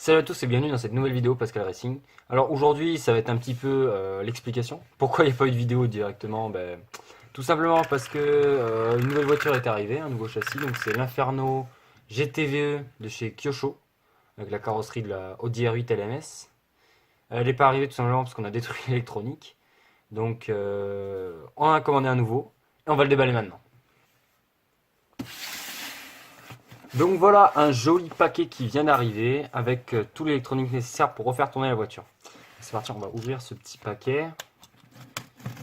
Salut à tous et bienvenue dans cette nouvelle vidéo Pascal Racing. Alors aujourd'hui ça va être un petit peu l'explication. Pourquoi il n'y a pas eu de vidéo directement? Tout simplement parce que une nouvelle voiture est arrivée, un nouveau châssis. Donc c'est l'Inferno GTVE de chez Kyosho avec la carrosserie de la Audi R8 LMS. Elle n'est pas arrivée tout simplement parce qu'on a détruit l'électronique. Donc on a commandé un nouveau et on va le déballer maintenant. Donc voilà un joli paquet qui vient d'arriver avec tout l'électronique nécessaire pour refaire tourner la voiture. C'est parti, on va ouvrir ce petit paquet.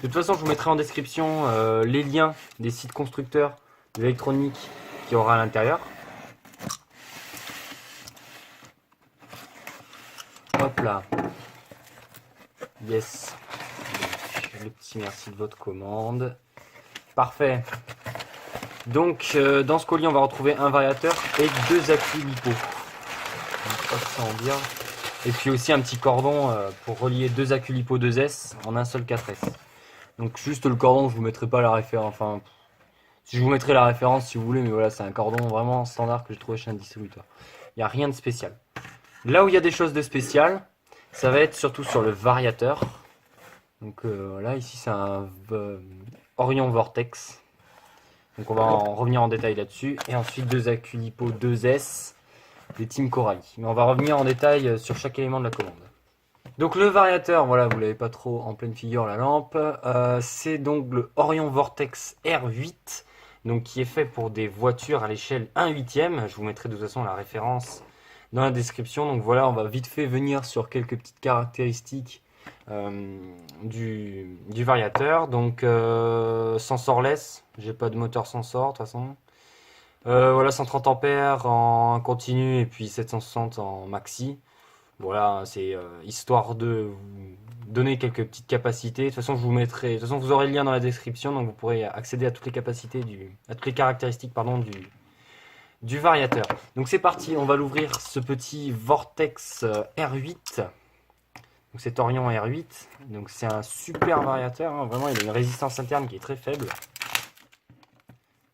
De toute façon, je vous mettrai en description les liens des sites constructeurs de l'électronique qu'il y aura à l'intérieur. Hop là. Yes. Donc, le petit merci de votre commande. Parfait. Donc dans ce colis on va retrouver un variateur et deux accus LiPo. Et puis aussi un petit cordon pour relier deux accus LiPo 2S en un seul 4S. Donc juste le cordon, je vous mettrai pas la référence, enfin si je vous mettrai la référence si vous voulez, mais voilà, c'est un cordon vraiment standard que j'ai trouvé chez un distributeur. Il n'y a rien de spécial. Là où il y a des choses de spécial, ça va être surtout sur le variateur. Donc voilà, ici c'est un Orion Vortex. Donc on va en revenir en détail là-dessus. Et ensuite deux accus LiPo 2S des Team Corail. Mais on va revenir en détail sur chaque élément de la commande. Donc le variateur, voilà, vous l'avez pas trop en pleine figure la lampe. C'est donc le Orion Vortex R8. Donc qui est fait pour des voitures à l'échelle 1/8. Je vous mettrai de toute façon la référence dans la description. Donc voilà, on va vite fait venir sur quelques petites caractéristiques du variateur. Donc sensorless, j'ai pas de moteur sensor de toute façon. Voilà, 130 ampères en continu et puis 760 en maxi. Voilà, c'est histoire de vous donner quelques petites capacités. De toute façon, je vous mettrai, de toute façon, vous aurez le lien dans la description, donc vous pourrez accéder à toutes les capacités à toutes les caractéristiques, pardon, du variateur. Donc c'est parti, on va l'ouvrir ce petit Vortex R8. Donc cet Orion R8, donc c'est un super variateur, hein. Vraiment il a une résistance interne qui est très faible.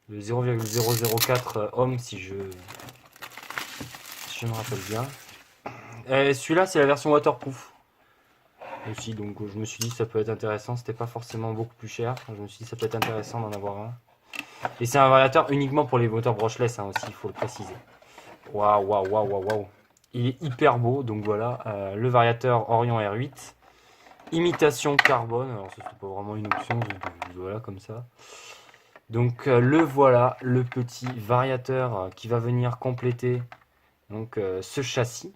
De 0,004 ohms si je me rappelle bien. Celui-là c'est la version waterproof aussi, donc je me suis dit ça peut être intéressant, c'était pas forcément beaucoup plus cher. Je me suis dit ça peut être intéressant d'en avoir un. Et c'est un variateur uniquement pour les moteurs brushless, hein, aussi, il faut le préciser. Waouh, waouh, waouh, waouh, waouh. Il est hyper beau, donc voilà, le variateur Orion R8. Imitation carbone, alors ça c'est pas vraiment une option, voilà comme ça. Donc le voilà, le petit variateur qui va venir compléter donc, ce châssis.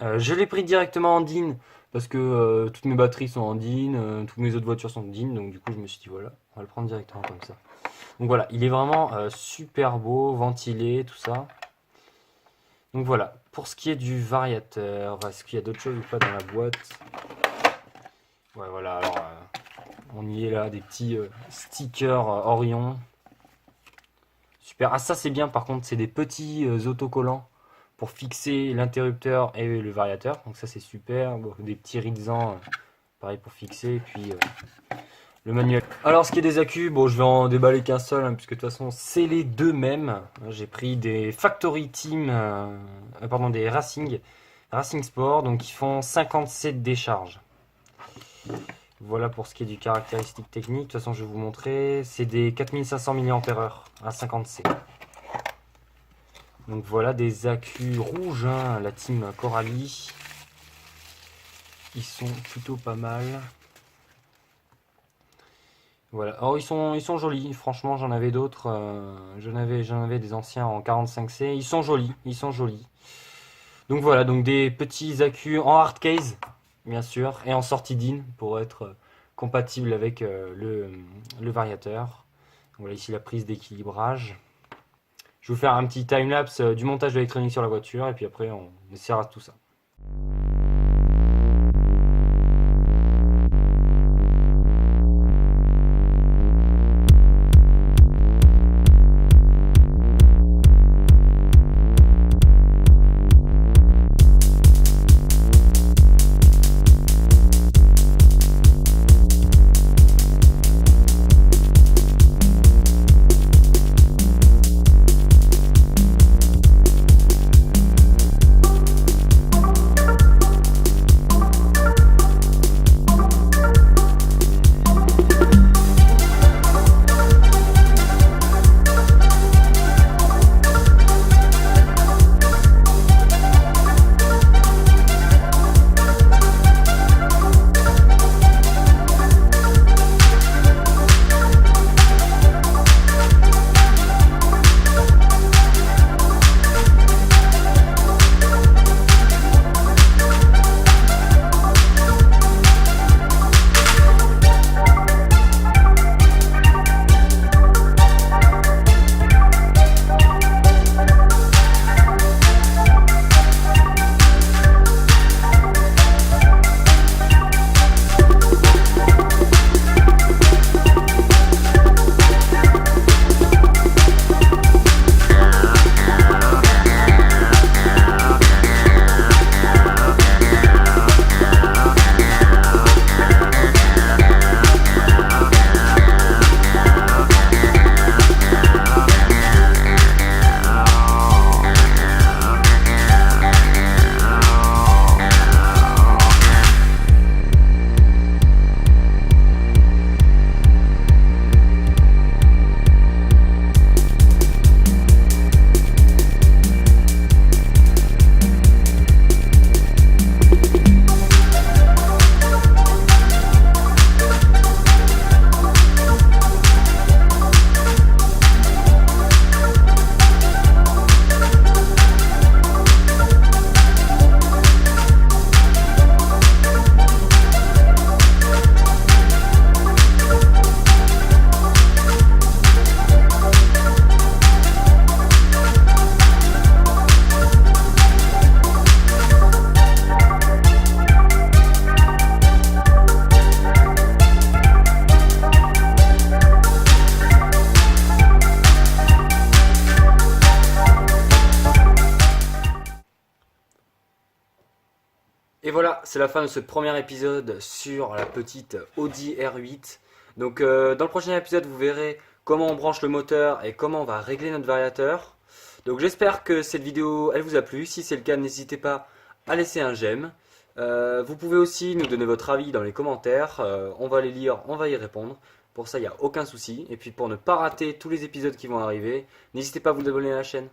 Je l'ai pris directement en DIN parce que toutes mes batteries sont en DIN, toutes mes autres voitures sont en DIN, donc du coup je me suis dit voilà, on va le prendre directement comme ça. Donc voilà, il est vraiment super beau, ventilé, tout ça. Donc voilà, pour ce qui est du variateur, est-ce qu'il y a d'autres choses ou pas dans la boîte? Ouais, voilà, alors on y est là, des petits stickers Orion. Super, ah ça c'est bien par contre, c'est des petits autocollants pour fixer l'interrupteur et le variateur. Donc ça c'est super, bon, des petits Rizan, pareil pour fixer, et puis le manuel. Alors ce qui est des accus, bon je vais en déballer qu'un seul, hein, puisque de toute façon c'est les deux mêmes. J'ai pris des Factory Team, des Racing Sport, donc ils font 57 décharges. Voilà pour ce qui est du caractéristique technique. De toute façon je vais vous montrer, c'est des 4500 mAh à 50C. Donc voilà des accus rouges, hein, la team Coralie. Ils sont plutôt pas mal. Voilà, alors ils sont jolis, franchement j'en avais d'autres, j'en avais des anciens en 45C, ils sont jolis, ils sont jolis. Donc voilà, donc des petits accus en hard case, bien sûr, et en sortie DIN pour être compatible avec le variateur. Donc voilà ici la prise d'équilibrage. Je vais vous faire un petit timelapse du montage de l'électronique sur la voiture, et puis après on essaiera tout ça. Et voilà, c'est la fin de ce premier épisode sur la petite Audi R8. Donc dans le prochain épisode, vous verrez comment on branche le moteur et comment on va régler notre variateur. Donc j'espère que cette vidéo, elle vous a plu. Si c'est le cas, n'hésitez pas à laisser un j'aime. Vous pouvez aussi nous donner votre avis dans les commentaires. On va les lire, on va y répondre. Pour ça, il n'y a aucun souci. Et puis pour ne pas rater tous les épisodes qui vont arriver, n'hésitez pas à vous abonner à la chaîne.